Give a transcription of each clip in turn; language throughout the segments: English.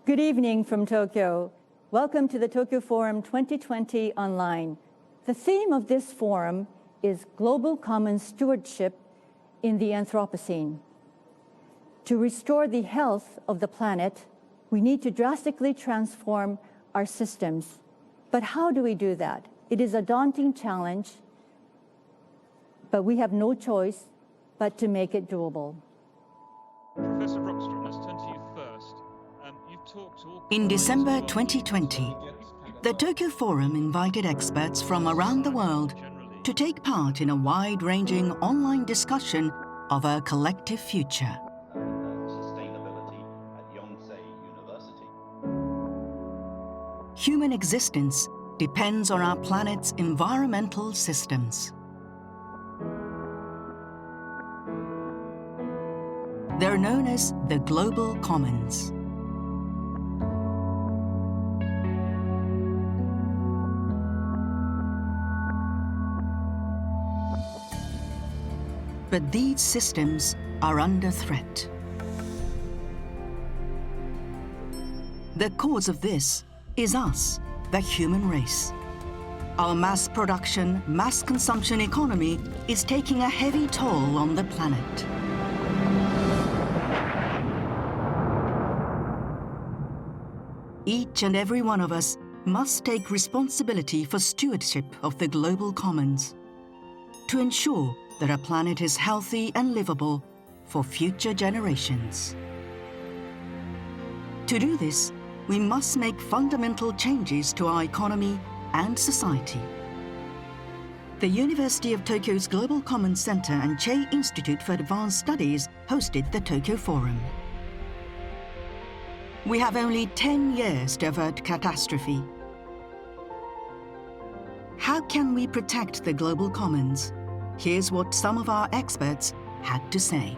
Good evening from Tokyo. Welcome to the Tokyo Forum 2020 online. The theme of this forum is Global Commons Stewardship in the Anthropocene. To restore the health of the planet, we need to drastically transform our systems. But how do we do that? It is a daunting challenge, but we have no choice but to make it doable. Professor Rockstrom, let's turn to you first. You've talked to all... In December 2020, the Tokyo Forum invited experts from around the world to take part in a wide-ranging online discussion of our collective future. Human existence depends on our planet's environmental systems. They're known as the Global Commons. But these systems are under threat. The cause of this is us, the human race. Our mass production, mass consumption economy is taking a heavy toll on the planet. Each and every one of us must take responsibility for stewardship of the global commons to ensure that our planet is healthy and livable for future generations. To do this, we must make fundamental changes to our economy and society. The University of Tokyo's Global Commons Center and Chey Institute for Advanced Studies hosted the Tokyo Forum. We have only 10 years to avert catastrophe. How can we protect the global commons? Here's what some of our experts had to say.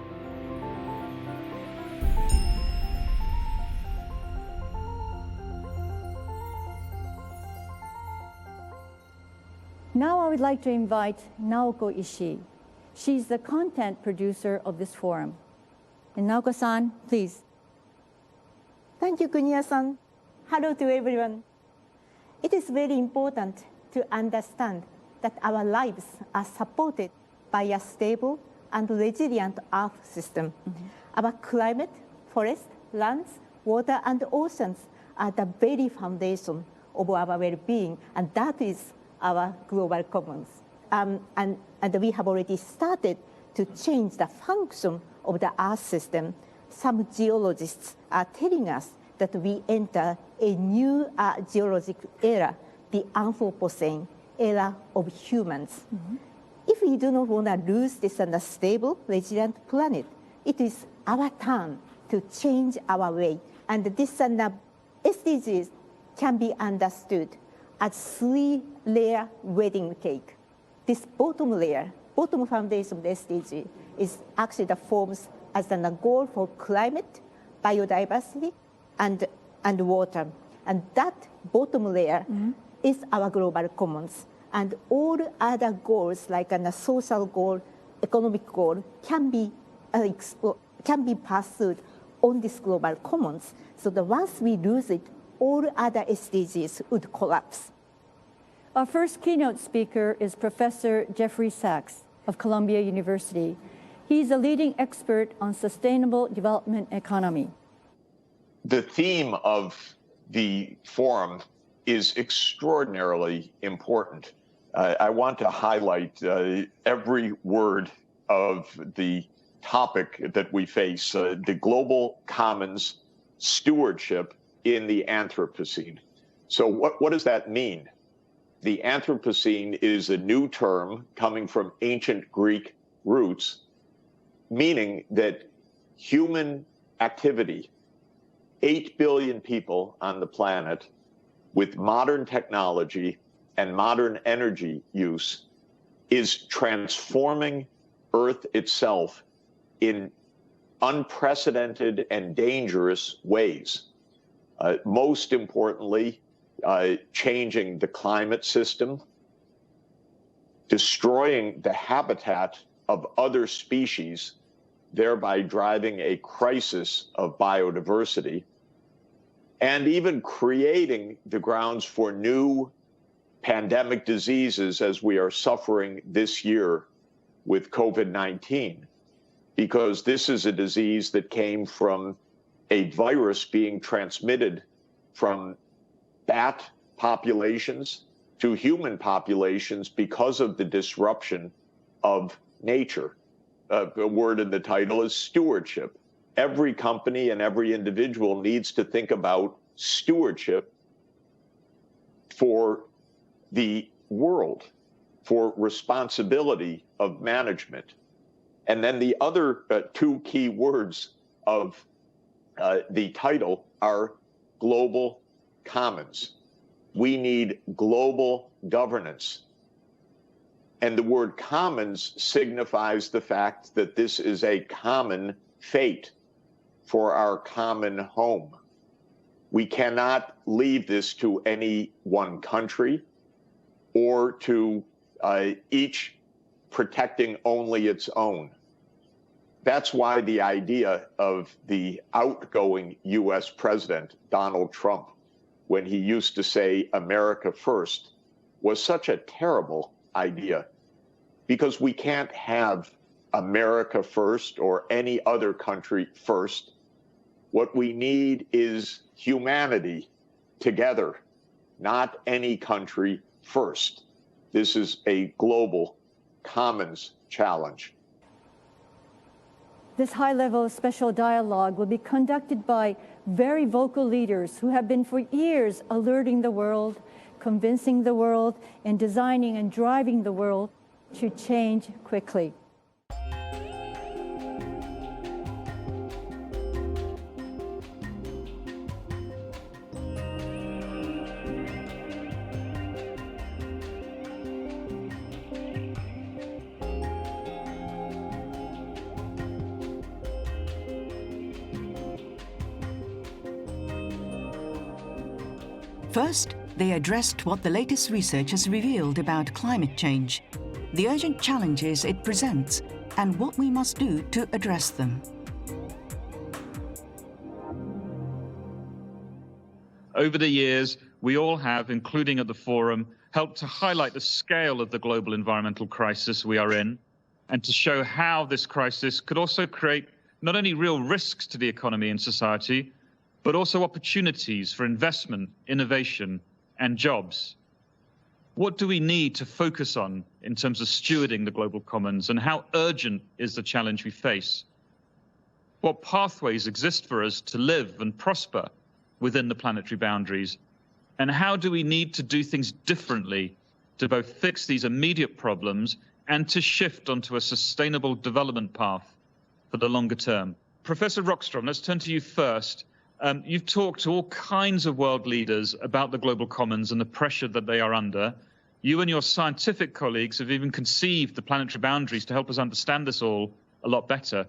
Now I would like to invite Naoko Ishii. She's the content producer of this forum. And Naoko-san, please. Thank you, Kuniya-san. Hello to everyone. It is very important to understand that our lives are supported by a stable and resilient Earth system. Our climate, forest, lands, water, and oceans are the very foundation of our well-being, and that is our global commons. And we have already started to change the function of the Earth system. Some geologists are telling us that we enter a new geologic era, the Anthropocene era of humans. If we do not want to lose this unstable, resilient planet, it is our turn to change our way. And this SDGs can be understood as three-layer wedding cake. This bottom layer, bottom foundation of the SDG, is actually the forms as a goal for climate, biodiversity, and water. And that bottom layer is our global commons. And all other goals, like a social goal, economic goal, can be pursued on this global commons. So that once we lose it, all other SDGs would collapse. Our first keynote speaker is Professor Jeffrey Sachs of Columbia University. He's a leading expert on sustainable development economy. The theme of the forum is extraordinarily important. I want to highlight every word of the topic that we face, the global commons stewardship in the Anthropocene. So what does that mean? The Anthropocene is a new term coming from ancient Greek roots, meaning that human activity, 8 billion people on the planet with modern technology and modern energy use, is transforming Earth itself in unprecedented and dangerous ways. Most importantly, changing the climate system, destroying the habitat of other species, thereby driving a crisis of biodiversity, and even creating the grounds for new pandemic diseases as we are suffering this year with COVID-19, because this is a disease that came from a virus being transmitted from bat populations to human populations because of the disruption of nature. A word in the title is stewardship. Every company and every individual needs to think about stewardship for the world, for responsibility of management. And then the other two key words of the title are global commons. We need global governance. And the word commons signifies the fact that this is a common fate for our common home. We cannot leave this to any one country or to each protecting only its own. That's why the idea of the outgoing US President, Donald Trump, when he used to say America first, was such a terrible idea, because we can't have America first or any other country first. What we need is humanity together, not any country first. This is a global commons challenge. This high-level special dialogue will be conducted by very vocal leaders who have been for years alerting the world, convincing the world, and designing and driving the world to change quickly. First, they addressed what the latest research has revealed about climate change, the urgent challenges it presents, and what we must do to address them. Over the years, we all have, including at the forum, helped to highlight the scale of the global environmental crisis we are in, and to show how this crisis could also create not only real risks to the economy and society, but also opportunities for investment, innovation, and jobs. What do we need to focus on in terms of stewarding the global commons, and how urgent is the challenge we face? What pathways exist for us to live and prosper within the planetary boundaries? And how do we need to do things differently to both fix these immediate problems and to shift onto a sustainable development path for the longer term? Professor Rockstrom, let's turn to you first. You've talked to all kinds of world leaders about the global commons and the pressure that they are under. You and your scientific colleagues have even conceived the planetary boundaries to help us understand this all a lot better.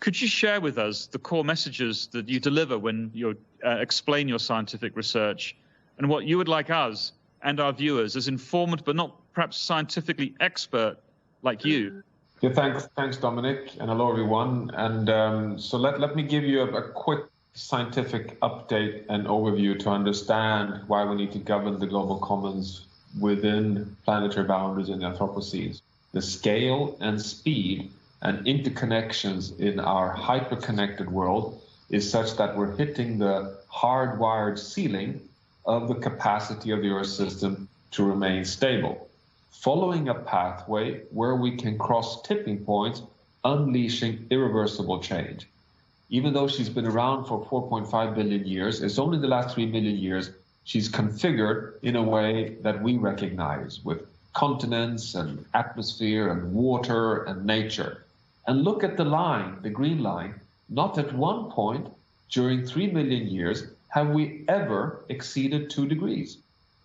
Could you share with us the core messages that you deliver when you explain your scientific research, and what you would like us and our viewers, as informed but not perhaps scientifically expert like you? Yeah, thanks, Dominic, and hello, everyone. And so let me give you a quick scientific update and overview to understand why we need to govern the global commons within planetary boundaries in the Anthropocene. The scale and speed and interconnections in our hyper-connected world is such that we're hitting the hardwired ceiling of the capacity of the Earth system to remain stable, following a pathway where we can cross tipping points, unleashing irreversible change. Even though she's been around for 4.5 billion years, it's only the last 3 million years she's configured in a way that we recognize, with continents and atmosphere and water and nature. And look at the line, the green line. Not at one point during 3 million years have we ever exceeded 2 degrees.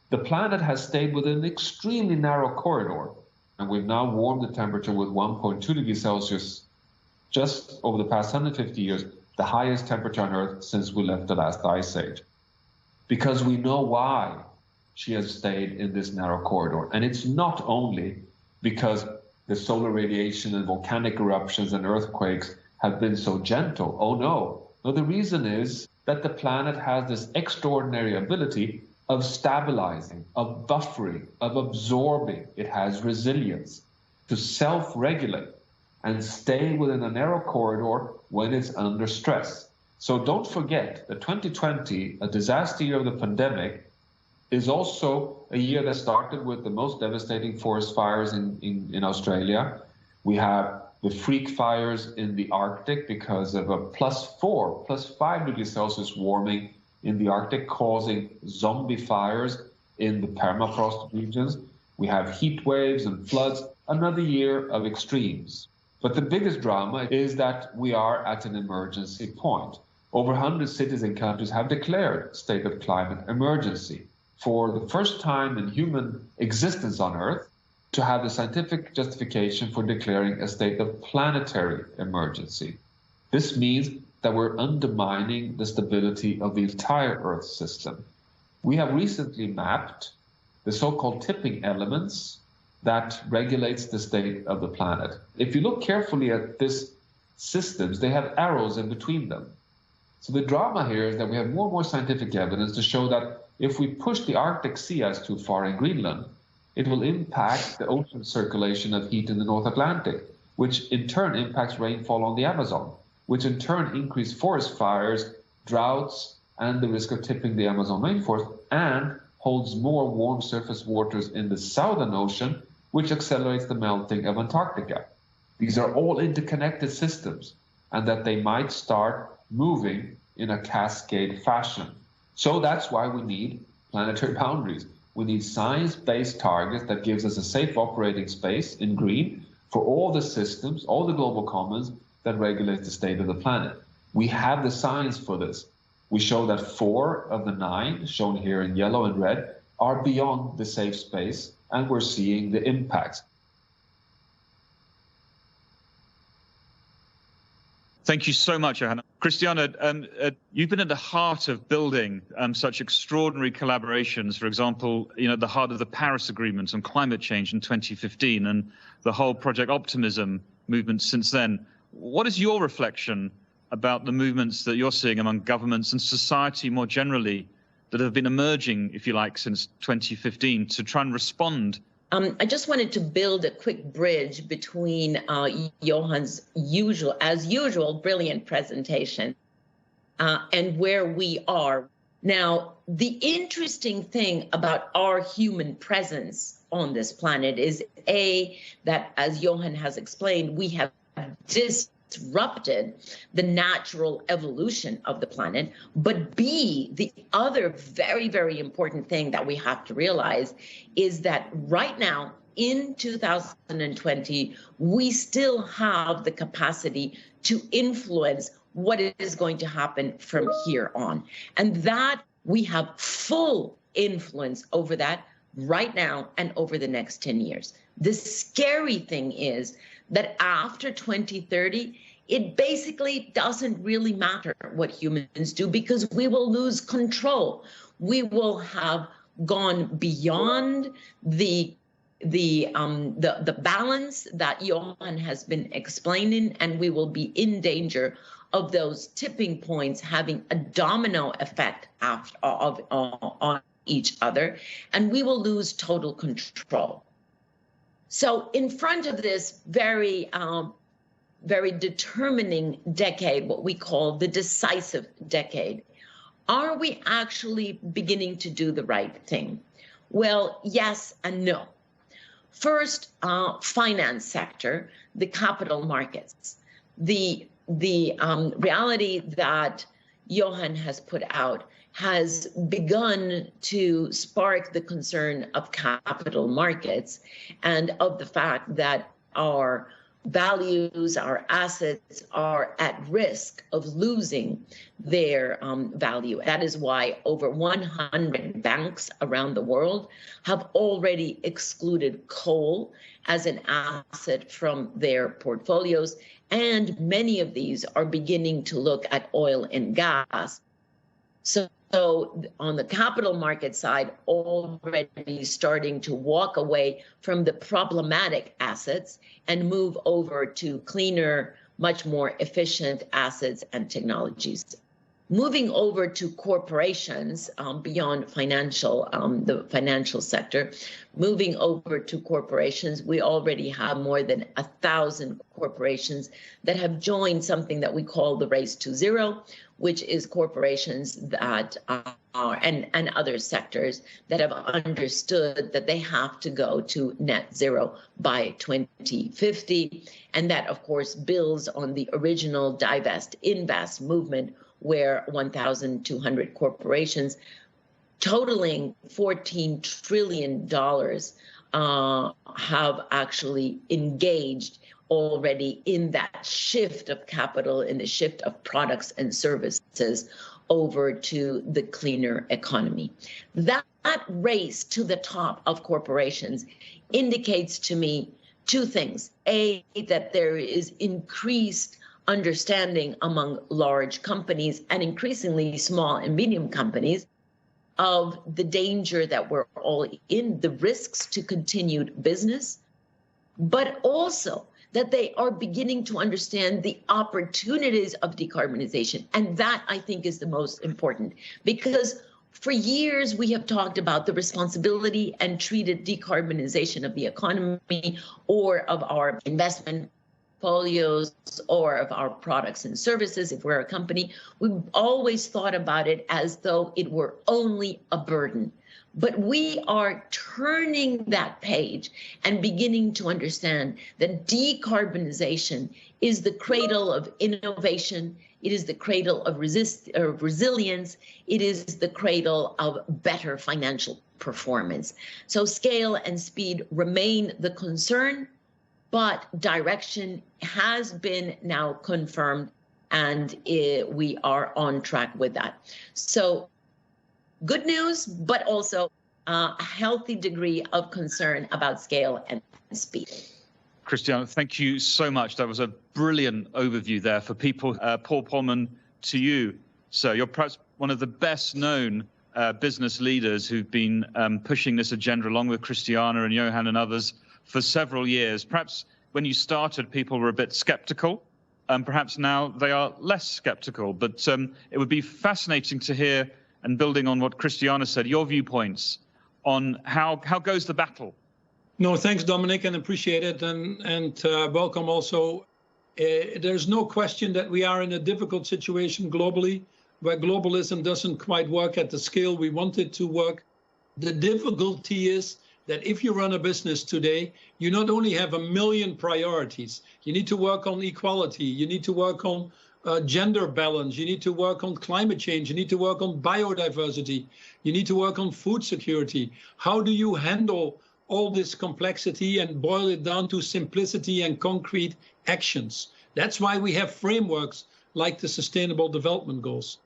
The planet has stayed within an extremely narrow corridor, and we've now warmed the temperature with 1.2 degrees Celsius just over the past 150 years, the highest temperature on Earth since we left the last ice age. Because we know why she has stayed in this narrow corridor. And it's not only because the solar radiation and volcanic eruptions and earthquakes have been so gentle. Oh no. No, the reason is that the planet has this extraordinary ability of stabilizing, of buffering, of absorbing. It has resilience to self-regulate and stay within a narrow corridor when it's under stress. So don't forget that 2020, a disaster year of the pandemic, is also a year that started with the most devastating forest fires in Australia. We have the freak fires in the Arctic because of a +4, +5 degrees Celsius warming in the Arctic, causing zombie fires in the permafrost regions. We have heat waves and floods, another year of extremes. But the biggest drama is that we are at an emergency point. Over 100 cities and countries have declared state of climate emergency. For the first time in human existence on Earth, to have the scientific justification for declaring a state of planetary emergency. This means that we're undermining the stability of the entire Earth system. We have recently mapped the so-called tipping elements that regulates the state of the planet. If you look carefully at these systems, they have arrows in between them. So the drama here is that we have more and more scientific evidence to show that if we push the Arctic sea ice too far in Greenland, it will impact the ocean circulation of heat in the North Atlantic, which in turn impacts rainfall on the Amazon, which in turn increase forest fires, droughts, and the risk of tipping the Amazon rainforest, and holds more warm surface waters in the Southern Ocean, which accelerates the melting of Antarctica. These are all interconnected systems, and that they might start moving in a cascade fashion. So that's why we need planetary boundaries. We need science-based targets that gives us a safe operating space in green for all the systems, all the global commons that regulate the state of the planet. We have the science for this. We show that 4 of the 9, shown here in yellow and red, are beyond the safe space, and we're seeing the impacts. Thank you so much, Johanna. Christiana, you've been at the heart of building such extraordinary collaborations, for example, at the heart of the Paris Agreement on climate change in 2015 and the whole Project Optimism movement since then. What is your reflection about the movements that you're seeing among governments and society more generally that have been emerging, if you like, since 2015 to try and respond? I just wanted to build a quick bridge between Johan's as usual, brilliant presentation and where we are. Now, the interesting thing about our human presence on this planet is that, as Johan has explained, we have disrupted the natural evolution of the planet. But B, the other very, very important thing that we have to realize is that right now in 2020, we still have the capacity to influence what is going to happen from here on. And that we have full influence over that right now and over the next 10 years. The scary thing is that after 2030, it basically doesn't really matter what humans do because we will lose control. We will have gone beyond the balance that Johan has been explaining, and we will be in danger of those tipping points having a domino effect on each other, and we will lose total control. So in front of this very determining decade, what we call the decisive decade, are we actually beginning to do the right thing? Well, yes and no. First, finance sector, the capital markets. The reality that Johan has put out has begun to spark the concern of capital markets and of the fact that our values, our assets are at risk of losing their value. That is why over 100 banks around the world have already excluded coal as an asset from their portfolios, and many of these are beginning to look at oil and gas. So on the capital market side, already starting to walk away from the problematic assets and move over to cleaner, much more efficient assets and technologies. Moving over to corporations beyond financial, the financial sector, moving over to corporations, we already have more than 1,000 corporations that have joined something that we call the Race to Zero, which is corporations that are, and other sectors that have understood that they have to go to net zero by 2050. And that, of course, builds on the original divest, invest movement, where 1,200 corporations totaling $14 trillion have actually engaged already in that shift of capital, in the shift of products and services over to the cleaner economy. That race to the top of corporations indicates to me two things. A, that there is increased understanding among large companies and increasingly small and medium companies of the danger that we're all in, the risks to continued business, but also that they are beginning to understand the opportunities of decarbonization. And that, I think, is the most important, because for years we have talked about the responsibility and treated decarbonization of the economy or of our investment portfolios or of our products and services. If we're a company, we've always thought about it as though it were only a burden. But we are turning that page and beginning to understand that decarbonization is the cradle of innovation. It is the cradle of resilience. It is the cradle of better financial performance. So scale and speed remain the concern, but direction has been now confirmed, and we are on track with that. So good news, but also a healthy degree of concern about scale and speed. Christiana, thank you so much. That was a brilliant overview there for people. Paul Polman, to you. So you're perhaps one of the best known business leaders who've been pushing this agenda along with Christiana and Johan and others for several years. Perhaps when you started, people were a bit skeptical, and perhaps now they are less skeptical. But it would be fascinating to hear, and building on what Christiana said, your viewpoints on how goes the battle. No, thanks, Dominic, and appreciate it, and welcome also. There's no question that we are in a difficult situation globally, where globalism doesn't quite work at the scale we want it to work. The difficulty is that if you run a business today, you not only have a million priorities, you need to work on equality, you need to work on gender balance, you need to work on climate change, you need to work on biodiversity, you need to work on food security. How do you handle all this complexity and boil it down to simplicity and concrete actions? That's why we have frameworks like the Sustainable Development Goals.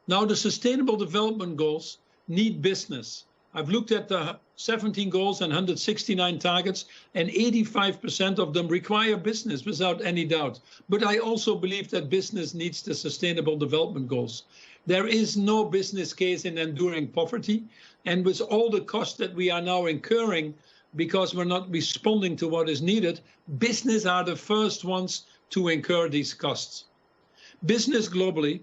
Now, the Sustainable Development Goals need business. I've looked at the 17 goals and 169 targets, and 85% of them require business without any doubt. But I also believe that business needs the Sustainable Development Goals. There is no business case in enduring poverty. And with all the costs that we are now incurring because we're not responding to what is needed, business are the first ones to incur these costs. Business globally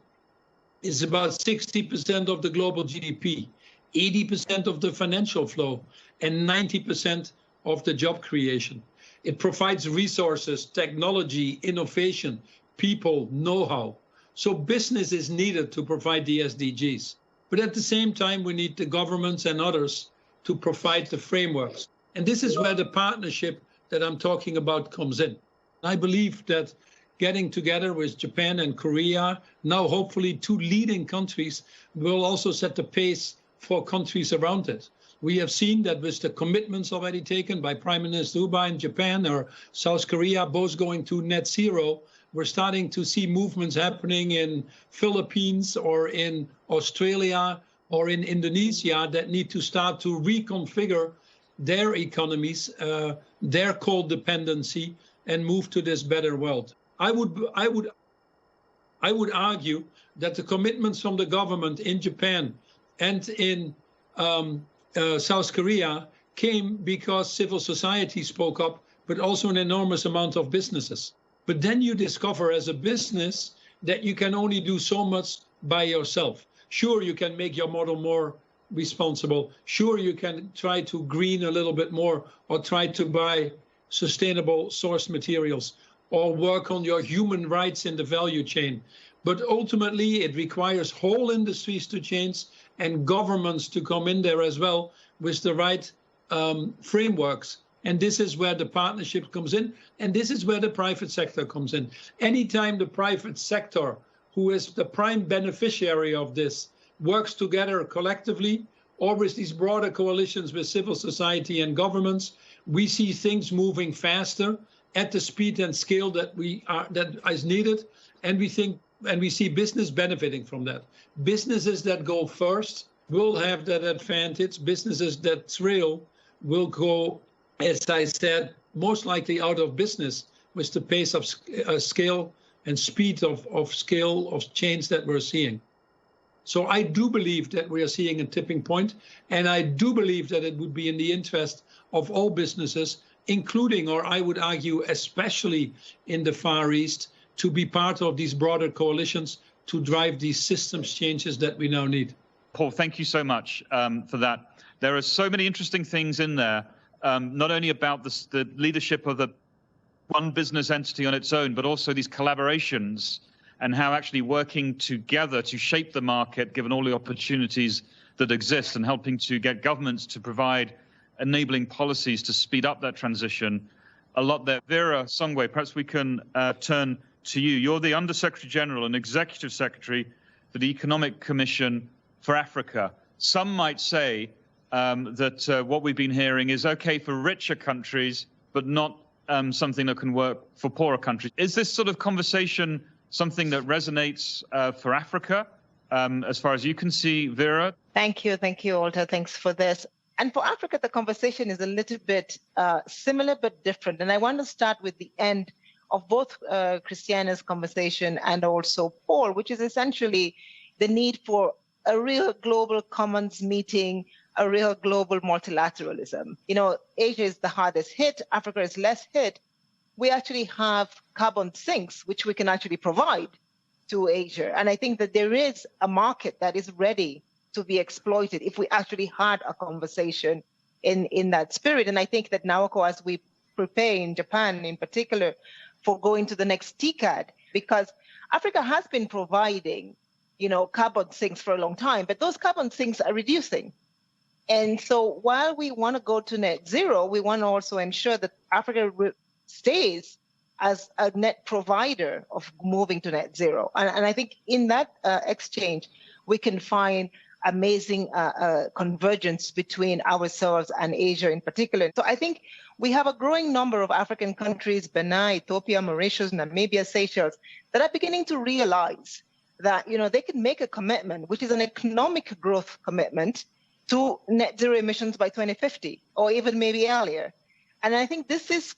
is about 60% of the global GDP. 80% of the financial flow, and 90% of the job creation. It provides resources, technology, innovation, people, know-how. So business is needed to provide the SDGs. But at the same time, we need the governments and others to provide the frameworks. And this is where the partnership that I'm talking about comes in. I believe that getting together with Japan and Korea, now hopefully two leading countries, will also set the pace for countries around it. We have seen that with the commitments already taken by Prime Minister Uba in Japan or South Korea, both going to net zero, we're starting to see movements happening in Philippines or in Australia or in Indonesia that need to start to reconfigure their economies, their coal dependency, and move to this better world. I would argue that the commitments from the government in Japan and in South Korea came because civil society spoke up, but also an enormous amount of businesses. But then you discover as a business that you can only do so much by yourself. Sure, you can make your model more responsible. Sure, you can try to green a little bit more or try to buy sustainable source materials or work on your human rights in the value chain. But ultimately, it requires whole industries to change and governments to come in there as well with the right frameworks. And this is where the partnership comes in. And this is where the private sector comes in. Anytime the private sector, who is the prime beneficiary of this, works together collectively or with these broader coalitions with civil society and governments, we see things moving faster at the speed and scale that is needed. And we see business benefiting from that. Businesses that go first will have that advantage. Businesses that trail will go, as I said, most likely out of business with the pace of scale and speed of scale of change that we're seeing. So I do believe that we are seeing a tipping point, and I do believe that it would be in the interest of all businesses, including, or I would argue, especially in the Far East, to be part of these broader coalitions to drive these systems changes that we now need. Paul, thank you so much for that. There are so many interesting things in there, not only about the leadership of the one business entity on its own, but also these collaborations and how actually working together to shape the market, given all the opportunities that exist, and helping to get governments to provide enabling policies to speed up that transition. A lot there. Vera Songwe, perhaps we can turn to you. You're the Undersecretary General and Executive Secretary for the Economic Commission for Africa. Some might say that what we've been hearing is okay for richer countries, but not something that can work for poorer countries. Is this sort of conversation something that resonates for Africa, as far as you can see, Vera? Thank you, Walter. Thanks for this. And for Africa, the conversation is a little bit similar but different. And I want to start with the end of both Christiana's conversation and also Paul, which is essentially the need for a real global commons meeting, a real global multilateralism. You know, Asia is the hardest hit, Africa is less hit. We actually have carbon sinks, which we can actually provide to Asia. And I think that there is a market that is ready to be exploited if we actually had a conversation in that spirit. And I think that Naoko, as we prepare in Japan in particular for going to the next TCAD, because Africa has been providing, you know, carbon sinks for a long time, but those carbon sinks are reducing. And so while we want to go to net zero, we want to also ensure that Africa stays as a net provider of moving to net zero. And I think in that exchange, we can find amazing convergence between ourselves and Asia in particular. So I think we have a growing number of African countries, Benin, Ethiopia, Mauritius, Namibia, Seychelles, that are beginning to realize that, you know, they can make a commitment, which is an economic growth commitment, to net zero emissions by 2050, or even maybe earlier. And I think this is,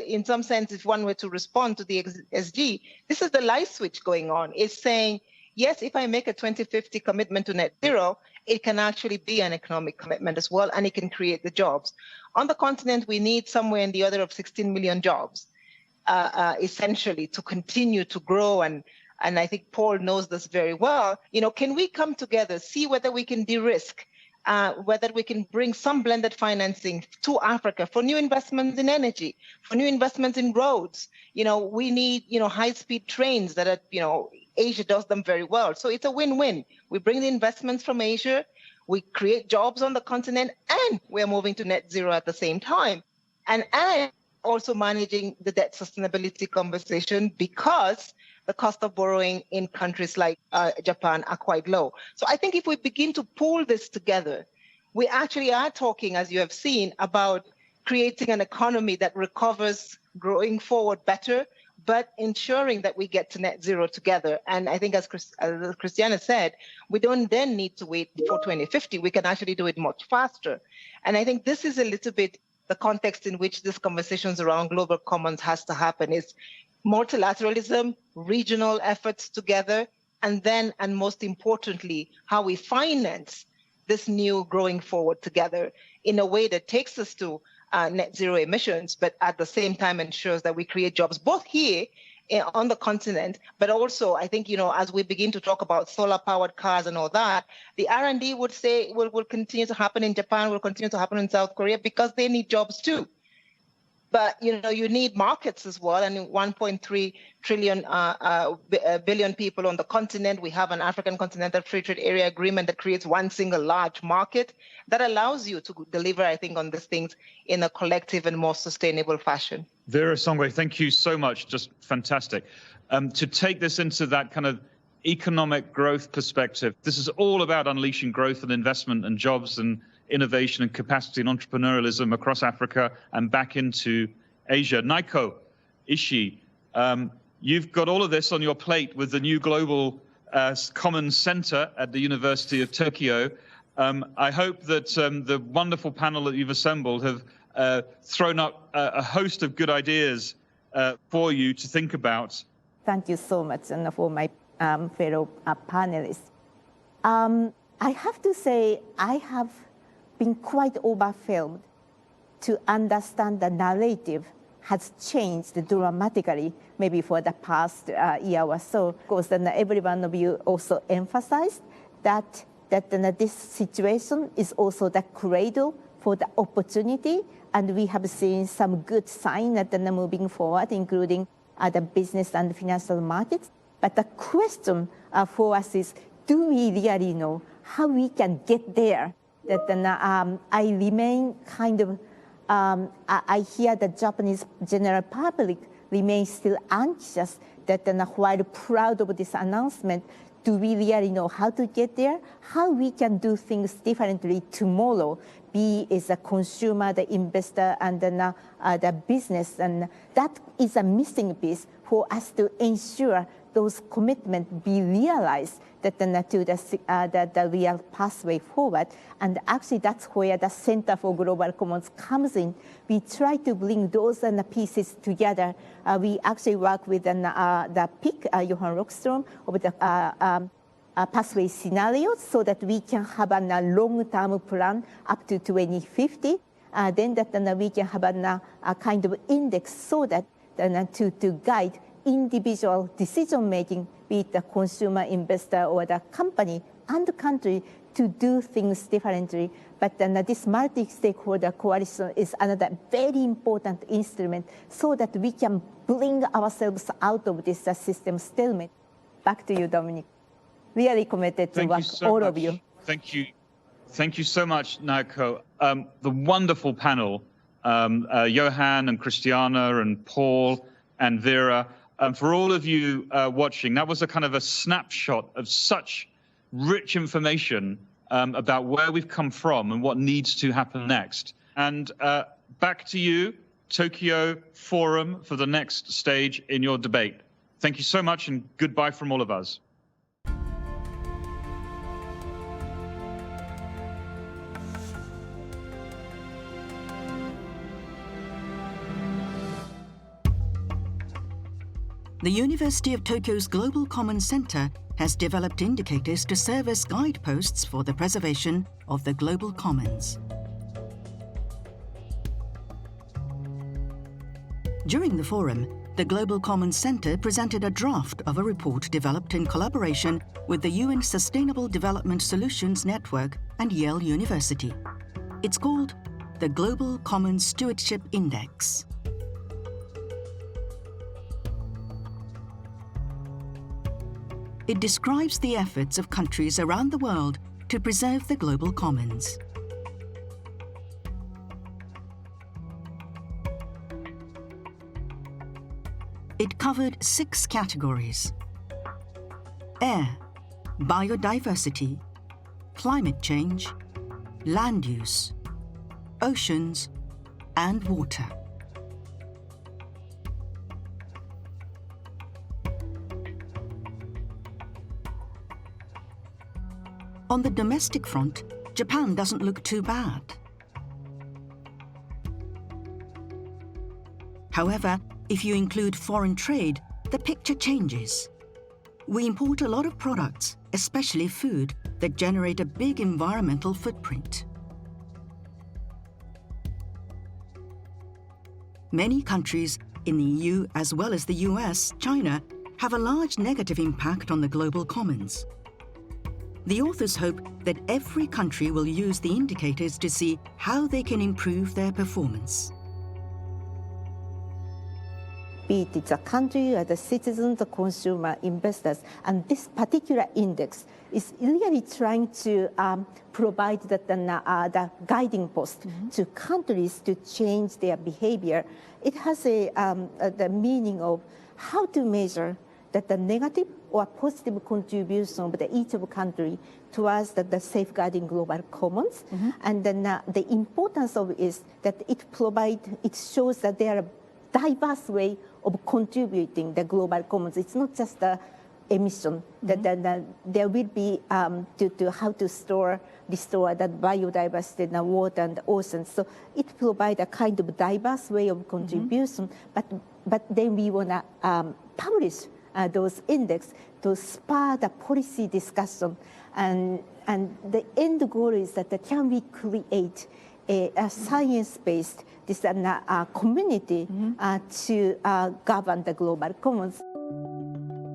in some sense, if one were to respond to the SG, this is the light switch going on. It's saying, yes, if I make a 2050 commitment to net zero, it can actually be an economic commitment as well, and it can create the jobs. On the continent, we need somewhere in the order of 16 million jobs, essentially, to continue to grow. And I think Paul knows this very well. You know, can we come together, see whether we can de-risk, whether we can bring some blended financing to Africa for new investments in energy, for new investments in roads. You know, we need, you know, high-speed trains that are, you know, Asia does them very well. So it's a win-win. We bring the investments from Asia, we create jobs on the continent, and we're moving to net zero at the same time. And also managing the debt sustainability conversation, because the cost of borrowing in countries like Japan are quite low. So I think if we begin to pull this together, we actually are talking, as you have seen, about creating an economy that recovers, growing forward better, but ensuring that we get to net zero together. And I think, as Christiana said, we don't then need to wait for 2050. We can actually do it much faster. And I think this is a little bit the context in which these conversations around global commons has to happen, is multilateralism, regional efforts together, and then, and most importantly, how we finance this new growing forward together in a way that takes us to net zero emissions, but at the same time ensures that we create jobs both here on the continent, but also I think, as we begin to talk about solar-powered cars and all that, the R&D would say will continue to happen in Japan, will continue to happen in South Korea, because they need jobs too. But you need markets as well, and 1.3 billion people on the continent. We have an African Continental Free Trade Area agreement that creates one single large market that allows you to deliver, I think, on these things in a collective and more sustainable fashion. Vera Songwe, thank you so much. Just fantastic. To take this into that kind of economic growth perspective, this is all about unleashing growth and investment and jobs and innovation and capacity and entrepreneurialism across Africa and back into Asia. Naiko Ishii, you've got all of this on your plate with the new Global Commons Center at the University of Tokyo. I hope that the wonderful panel that you've assembled have thrown up a host of good ideas for you to think about. Thank you so much, and for my fellow panelists. I have to say, I have been quite overwhelmed to understand the narrative has changed dramatically, maybe for the past year or so. Of course, then every one of you also emphasized that this situation is also the cradle for the opportunity, and we have seen some good signs that they're moving forward, including the business and financial markets. But the question for us is, do we really know how we can get there? That I remain kind of, I hear the Japanese general public remain still anxious that while proud of this announcement, do we really know how to get there? How we can do things differently tomorrow, be as a consumer, the investor, and then the business. And that is a missing piece for us to ensure those commitments be realized to the real pathway forward. And actually, that's where the Center for Global Commons comes in. We try to bring those pieces together. We actually work with the PIC, Johan Rockström, of the pathway scenarios, so that we can have a long-term plan up to 2050. Then we can have a kind of index so that to guide individual decision-making, be it the consumer, investor, or the company and the country, to do things differently. But then this multi-stakeholder coalition is another very important instrument so that we can bring ourselves out of this system stalemate. Back to you, Dominic. Really committed to work, all of you. Thank you. Thank you so much, Naoko. The wonderful panel, Johan and Christiana and Paul and Vera. For all of you watching, that was a kind of a snapshot of such rich information about where we've come from and what needs to happen next. And back to you, Tokyo Forum, for the next stage in your debate. Thank you so much, and goodbye from all of us. The University of Tokyo's Global Commons Center has developed indicators to serve as guideposts for the preservation of the global commons. During the forum, the Global Commons Center presented a draft of a report developed in collaboration with the UN Sustainable Development Solutions Network and Yale University. It's called the Global Commons Stewardship Index. It describes the efforts of countries around the world to preserve the global commons. It covered 6 categories: air, biodiversity, climate change, land use, oceans, and water. On the domestic front, Japan doesn't look too bad. However, if you include foreign trade, the picture changes. We import a lot of products, especially food, that generate a big environmental footprint. Many countries in the EU as well as the US, China, have a large negative impact on the global commons. The authors hope that every country will use the indicators to see how they can improve their performance. Be it it's a country or the citizens, the consumer, investors, and this particular index is really trying to provide the guiding post to countries to change their behavior. It has the meaning of how to measure that the negative or positive contribution of each of country towards the safeguarding global commons. And then the importance of it is that it shows that there are diverse way of contributing the global commons. It's not just the emission, that there will be to how to restore that biodiversity in the water and the oceans. So it provides a kind of diverse way of contribution, but then we want to publish those index to spur the policy discussion. And the end goal is that can we create a science-based community to govern the global commons.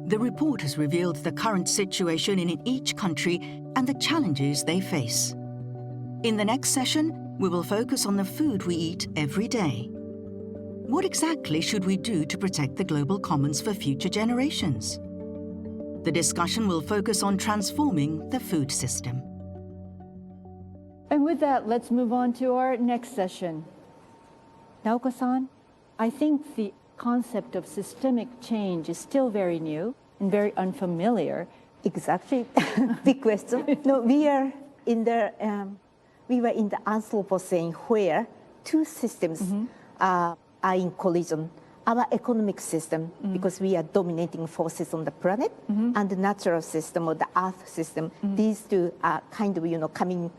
The report has revealed the current situation in each country and the challenges they face. In the next session, we will focus on the food we eat every day. What exactly should we do to protect the global commons for future generations? The discussion will focus on transforming the food system. And with that, let's move on to our next session. Naoko-san, I think the concept of systemic change is still very new and very unfamiliar. Exactly. Big question. No, we were in the Anthropocene where two systems are in collision. Our economic system, because we are dominating forces on the planet, and the natural system or the earth system. These two are kind of, coming,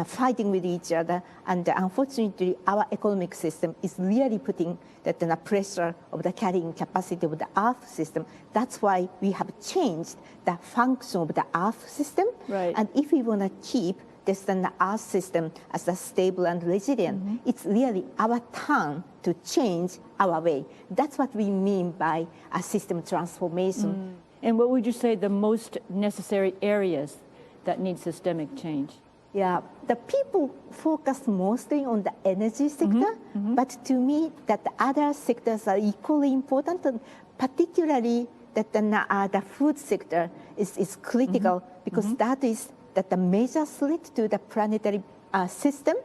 fighting with each other. And unfortunately, our economic system is really putting the pressure of the carrying capacity of the earth system. That's why we have changed the function of the earth system. Right. And if we want to keep this the earth system as a stable and resilient, it's really our turn to change our way. That's what we mean by a system transformation. And what would you say the most necessary areas that need systemic change? Yeah, the people focus mostly on the energy sector, but to me, that the other sectors are equally important, and particularly that the food sector is critical because that is the major threat to the planetary system.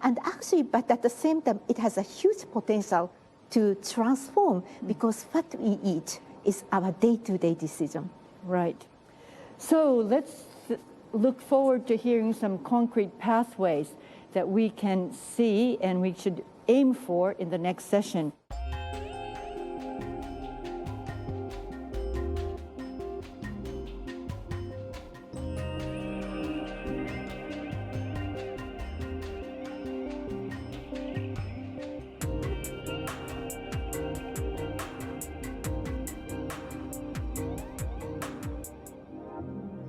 And actually, but at the same time, it has a huge potential to transform because what we eat is our day-to-day decision. Right. So let's look forward to hearing some concrete pathways that we can see and we should aim for in the next session.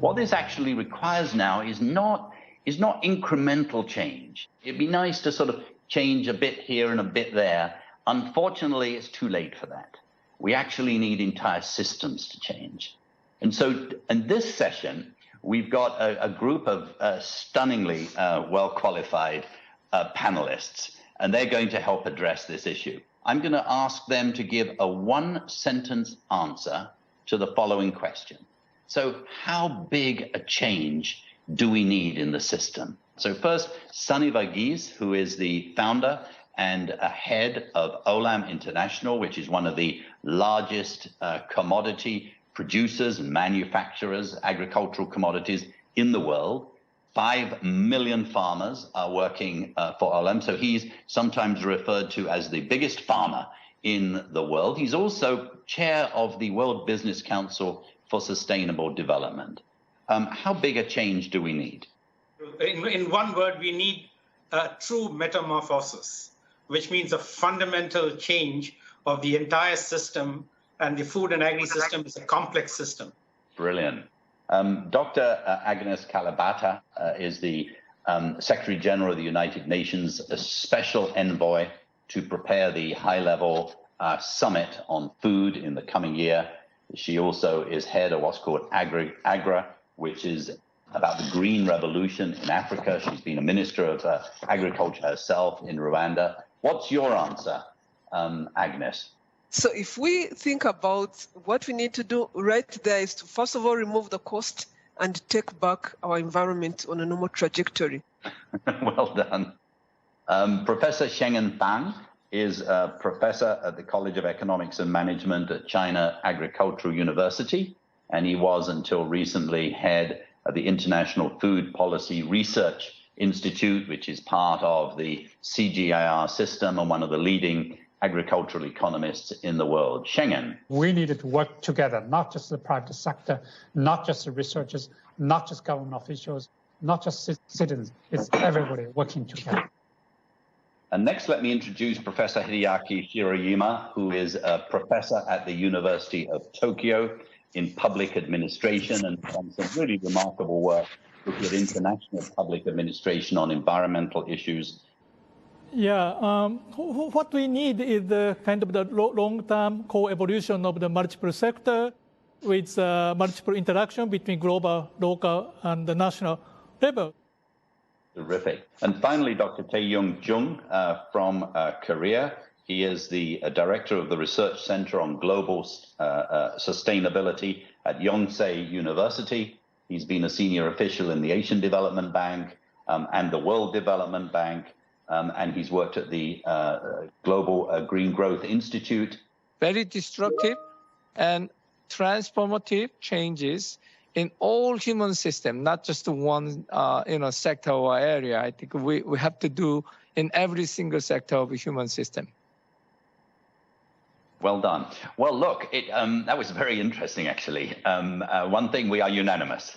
What this actually requires now is not incremental change. It'd be nice to sort of change a bit here and a bit there. Unfortunately, it's too late for that. We actually need entire systems to change. And so in this session, we've got a group of stunningly well-qualified panelists, and they're going to help address this issue. I'm going to ask them to give a one-sentence answer to the following question. So how big a change do we need in the system? So first, Sunny Varghese, who is the founder and head of Olam International, which is one of the largest commodity producers and manufacturers, agricultural commodities in the world. 5 million farmers are working for Olam. So he's sometimes referred to as the biggest farmer in the world. He's also chair of the World Business Council for Sustainable Development. How big a change do we need? In one word, we need a true metamorphosis, which means a fundamental change of the entire system, and the food and agri system is a complex system. Brilliant. Dr. Agnes Kalibata is the Secretary General of the United Nations, a special envoy to prepare the high-level summit on food in the coming year. She also is head of what's called AGRA, which is about the green revolution in Africa. She's been a minister of agriculture herself in Rwanda. What's your answer, Agnes? So if we think about what we need to do right there is to, first of all, remove the cost and take back our environment on a normal trajectory. Well done. Professor Shengen Fang is a professor at the College of Economics and Management at China Agricultural University, and he was until recently head of the International Food Policy Research Institute, which is part of the CGIAR system and one of the leading agricultural economists in the world. Shengen. We needed to work together, not just the private sector, not just the researchers, not just government officials, not just citizens. It's everybody working together. And next, let me introduce Professor Hideaki Shirayama, who is a professor at the University of Tokyo in public administration and done some really remarkable work looking at international public administration on environmental issues. Yeah, what we need is the kind of the long-term co-evolution of the multiple sector with multiple interaction between global, local, and the national level. Terrific. And finally, Dr. Tae-Young Jung from Korea. He is the director of the Research Center on Global Sustainability at Yonsei University. He's been a senior official in the Asian Development Bank and the World Development Bank, and he's worked at the Global Green Growth Institute. Very destructive and transformative changes in all human system, not just one sector or area. I think we have to do in every single sector of the human system. Well done. Well, look, that was very interesting, actually. One thing, we are unanimous.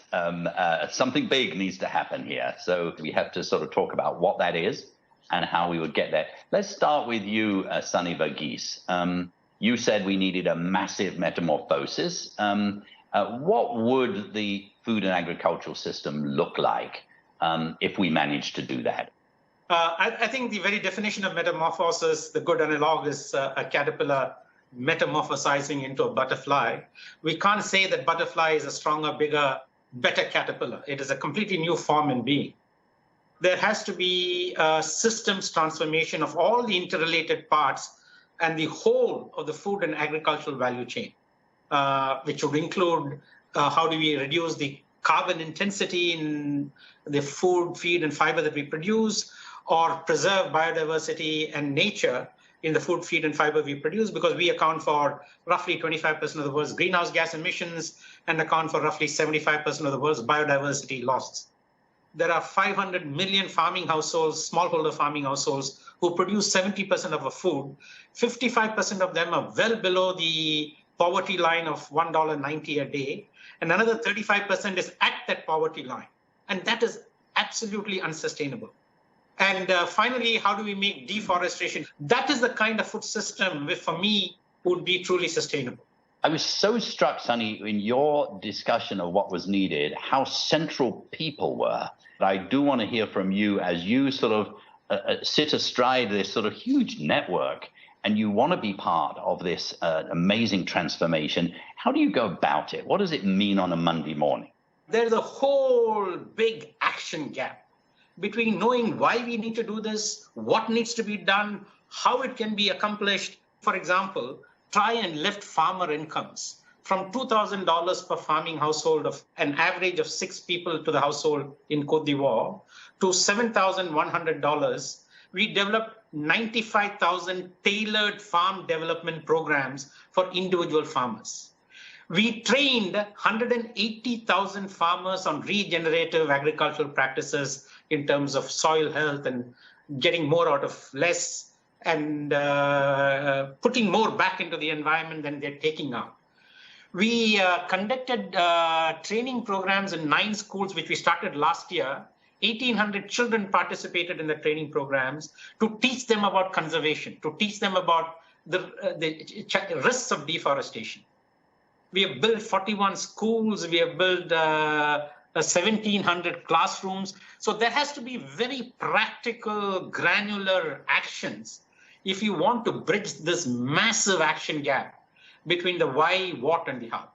Something big needs to happen here. So we have to sort of talk about what that is and how we would get there. Let's start with you, Sunny Verghese. You said we needed a massive metamorphosis. What would the food and agricultural system look like if we managed to do that? I think the very definition of metamorphosis, the good analog is a caterpillar metamorphosizing into a butterfly. We can't say that butterfly is a stronger, bigger, better caterpillar. It is a completely new form and being. There has to be a systems transformation of all the interrelated parts and the whole of the food and agricultural value chain. Which would include how do we reduce the carbon intensity in the food, feed, and fiber that we produce, or preserve biodiversity and nature in the food, feed, and fiber we produce, because we account for roughly 25% of the world's greenhouse gas emissions and account for roughly 75% of the world's biodiversity loss. There are 500 million farming households, smallholder farming households, who produce 70% of our food. 55% of them are well below the poverty line of $1.90 a day, and another 35% is at that poverty line. And that is absolutely unsustainable. And finally, how do we make deforestation? That is the kind of food system which, for me, would be truly sustainable. I was so struck, Sunny, in your discussion of what was needed, how central people were. I do want to hear from you as you sort of sit astride this sort of huge network, and you want to be part of this amazing transformation. How do you go about it? What does it mean on a Monday morning? There's a whole big action gap between knowing why we need to do this, what needs to be done, how it can be accomplished. For example, try and lift farmer incomes from $2,000 per farming household of an average of 6 people to the household in Côte d'Ivoire to $7,100. We developed 95,000 tailored farm development programs for individual farmers. We trained 180,000 farmers on regenerative agricultural practices in terms of soil health and getting more out of less and putting more back into the environment than they're taking out. We conducted training programs in 9 schools, which we started last year. 1,800 children participated in the training programs to teach them about conservation, to teach them about the risks of deforestation. We have built 41 schools. We have built 1,700 classrooms. So there has to be very practical, granular actions if you want to bridge this massive action gap between the why, what, and the how.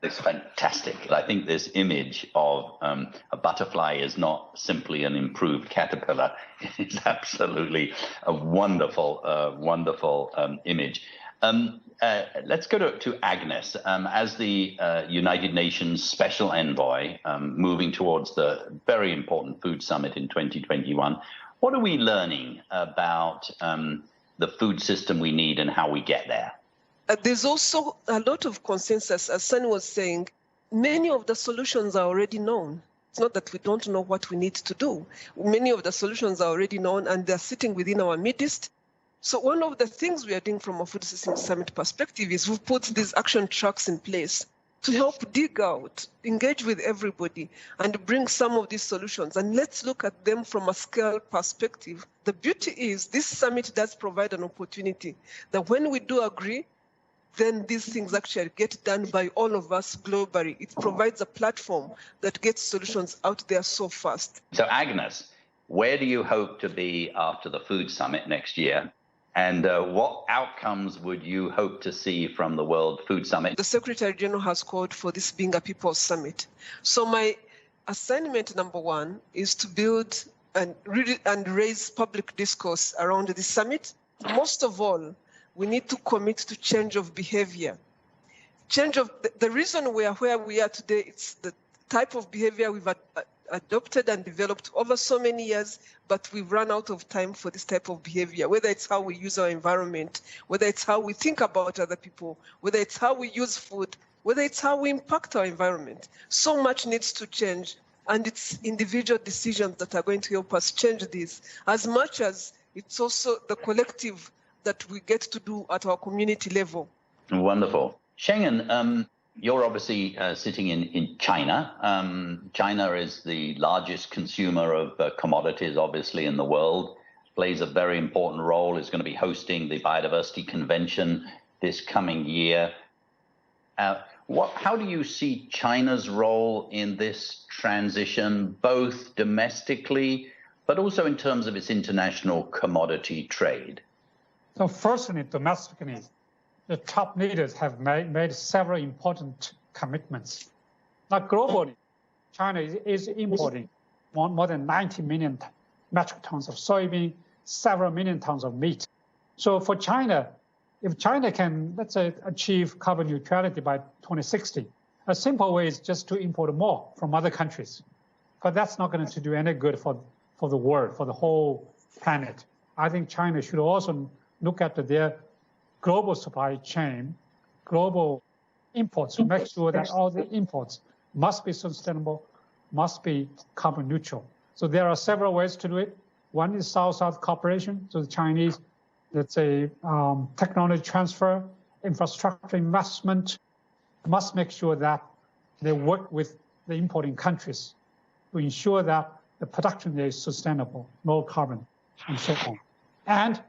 It's fantastic. I think this image of a butterfly is not simply an improved caterpillar. It's absolutely a wonderful, wonderful image. Let's go to Agnes. As the United Nations Special Envoy, moving towards the very important Food Summit in 2021, what are we learning about the food system we need and how we get there? There's also a lot of consensus, as Sun was saying. Many of the solutions are already known. It's not that we don't know what we need to do. Many of the solutions are already known and they're sitting within our midst. So one of the things we are doing from a Food System Summit perspective is we've put these action tracks in place to help dig out, engage with everybody, and bring some of these solutions. And let's look at them from a scale perspective. The beauty is this summit does provide an opportunity that when we do agree, then these things actually get done by all of us globally. It provides a platform that gets solutions out there so fast. So Agnes, where do you hope to be after the Food Summit next year? And what outcomes would you hope to see from the World Food Summit? The Secretary General has called for this being a People's Summit. So my assignment number one is to build and raise public discourse around this summit. Most of all, we need to commit to change of behavior. The reason we are where we are today, it's the type of behavior we've adopted and developed over so many years, but we've run out of time for this type of behavior, whether it's how we use our environment, whether it's how we think about other people, whether it's how we use food, whether it's how we impact our environment. So much needs to change, and it's individual decisions that are going to help us change this, as much as it's also the collective that we get to do at our community level. Wonderful. Shengen, you're obviously sitting in China. China is the largest consumer of commodities, obviously, in the world, plays a very important role, is going to be hosting the Biodiversity Convention this coming year. How do you see China's role in this transition, both domestically, but also in terms of its international commodity trade? So firstly, domestically, the top leaders have made several important commitments. Now globally, China is importing more than 90 million metric tons of soybean, several million tons of meat. So for China, if China can, let's say, achieve carbon neutrality by 2060, a simple way is just to import more from other countries. But that's not going to do any good for the world, for the whole planet. I think China should also look at their global supply chain, global imports, to make sure that all the imports must be sustainable, must be carbon neutral. So there are several ways to do it. One is South-South cooperation. So the Chinese, let's say, technology transfer, infrastructure investment, must make sure that they work with the importing countries to ensure that the production is sustainable, low carbon, and so on. And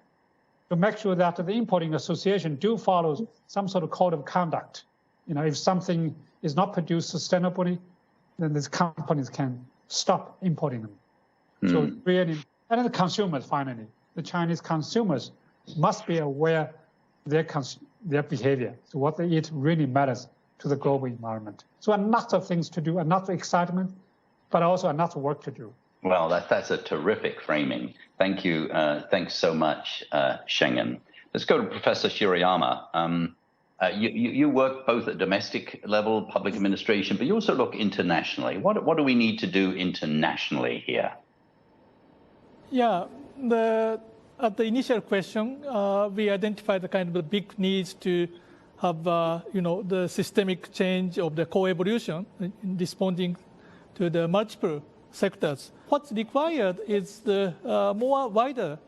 to make sure that the importing association do follow some sort of code of conduct. If something is not produced sustainably, then these companies can stop importing them. So really, and then the consumers, finally, the Chinese consumers must be aware of their behavior. So what they eat really matters to the global environment. So a lot of things to do, a lot of excitement, but also a lot of work to do. Well, that's a terrific framing. Thank you. Thanks so much, Shengen. Let's go to Professor Shirayama. You work both at domestic level, public administration, but you also look internationally. What do we need to do internationally here? Yeah, at the initial question, we identified the kind of the big needs to have, the systemic change of the co-evolution in responding to the multiple sectors. What's required is the more wider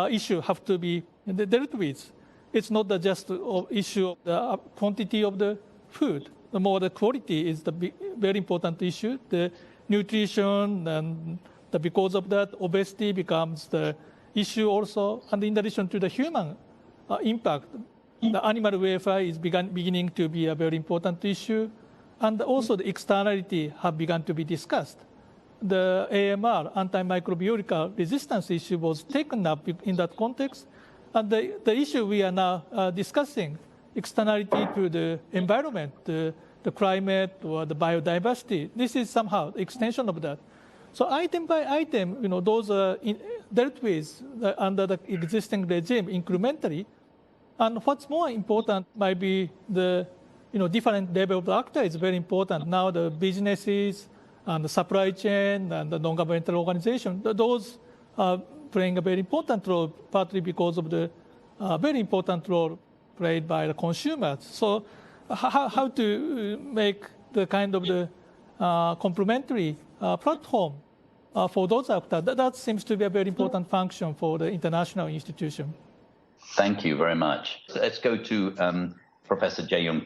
issue have to be dealt with. It's not just the issue of the quantity of the food. The more the quality is the very important issue. The nutrition and because of that, obesity becomes the issue also. And in addition to the human impact, the animal welfare is beginning to be a very important issue. And also the externality have begun to be discussed. the AMR, antimicrobial resistance issue, was taken up in that context. And the issue we are now discussing, externality to the environment, the climate or the biodiversity, this is somehow extension of that. So item by item, those are dealt with under the existing regime incrementally. And what's more important might be the different level of actor is very important. Now the businesses and the supply chain and the non-governmental organization, those are playing a very important role, partly because of the very important role played by the consumers. So how to make the kind of the complementary platform for those actors, that seems to be a very important function for the international institution. Thank you very much. So let's go to Professor Jung.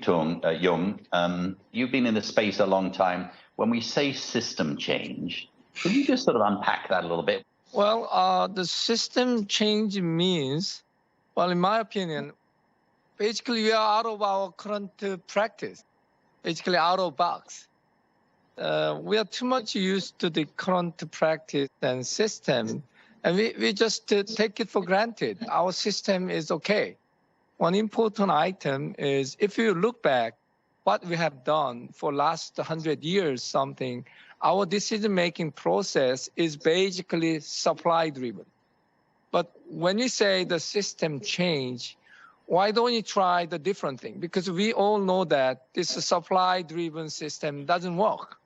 You've been in the space a long time. When we say system change, can you just sort of unpack that a little bit? Well, the system change means, well, in my opinion, basically we are out of our current practice, basically out of box. We are too much used to the current practice and system, and we just take it for granted. Our system is okay. One important item is, if you look back, what we have done for last 100 years, something, our decision-making process is basically supply-driven. But when you say the system change, why don't you try the different thing? Because we all know that this supply-driven system doesn't work.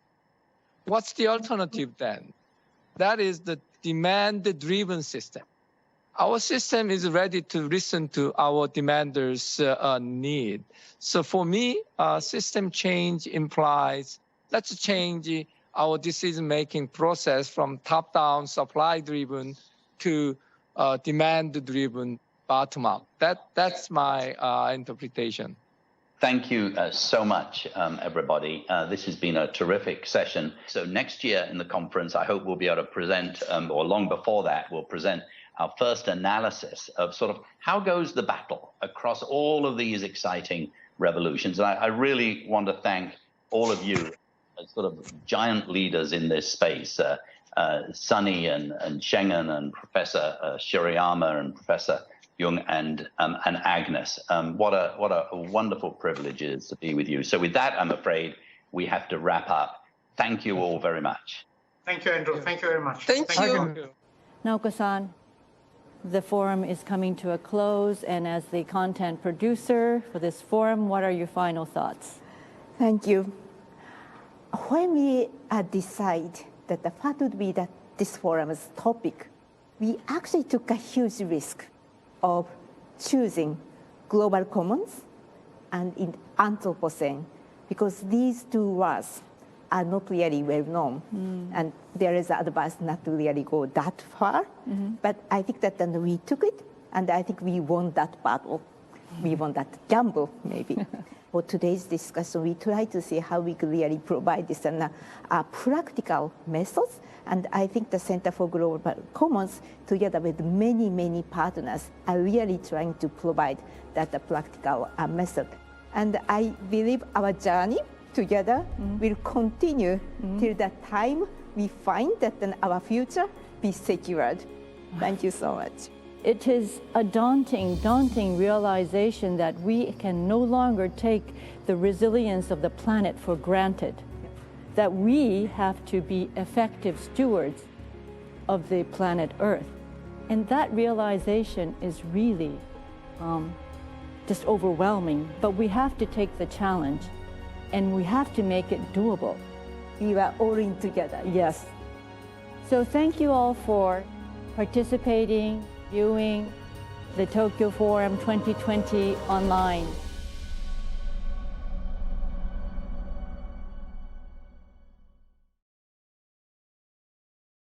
What's the alternative then? That is the demand-driven system. Our system is ready to listen to our demanders' need. So for me, system change implies let's change our decision-making process from top-down, supply-driven to demand-driven, bottom-up. That's my interpretation. Thank you so much, everybody. This has been a terrific session. So next year in the conference, I hope we'll be able to present, or long before that, we'll present our first analysis of sort of how goes the battle across all of these exciting revolutions. And I really want to thank all of you as sort of giant leaders in this space, Sunny and Schengen and Professor Shirayama and Professor Jung and Agnes. What a wonderful privilege it is to be with you. So with that, I'm afraid we have to wrap up. Thank you all very much. Thank you, Andrew. Thank you very much. Thank you. Naoko-san, the forum is coming to a close, and as the content producer for this forum, what are your final thoughts? Thank you. When we decide that what would be this forum's topic, we actually took a huge risk of choosing global commons and in Anthropocene, because these two words are not really well known. And there is advice not to really go that far. But I think that then we took it, and I think we won that battle. We won that gamble, maybe. For today's discussion, we try to see how we could really provide this practical methods. And I think the Center for Global Commons, together with many, many partners, are really trying to provide that practical method. And I believe our journey together will continue till the time we find that then our future be secured. Thank you so much. It is a daunting realization that we can no longer take the resilience of the planet for granted, that we have to be effective stewards of the planet Earth. And that realization is really just overwhelming, but we have to take the challenge and we have to make it doable. We are all in together. Yes. So thank you all for participating, viewing the Tokyo Forum 2020 online.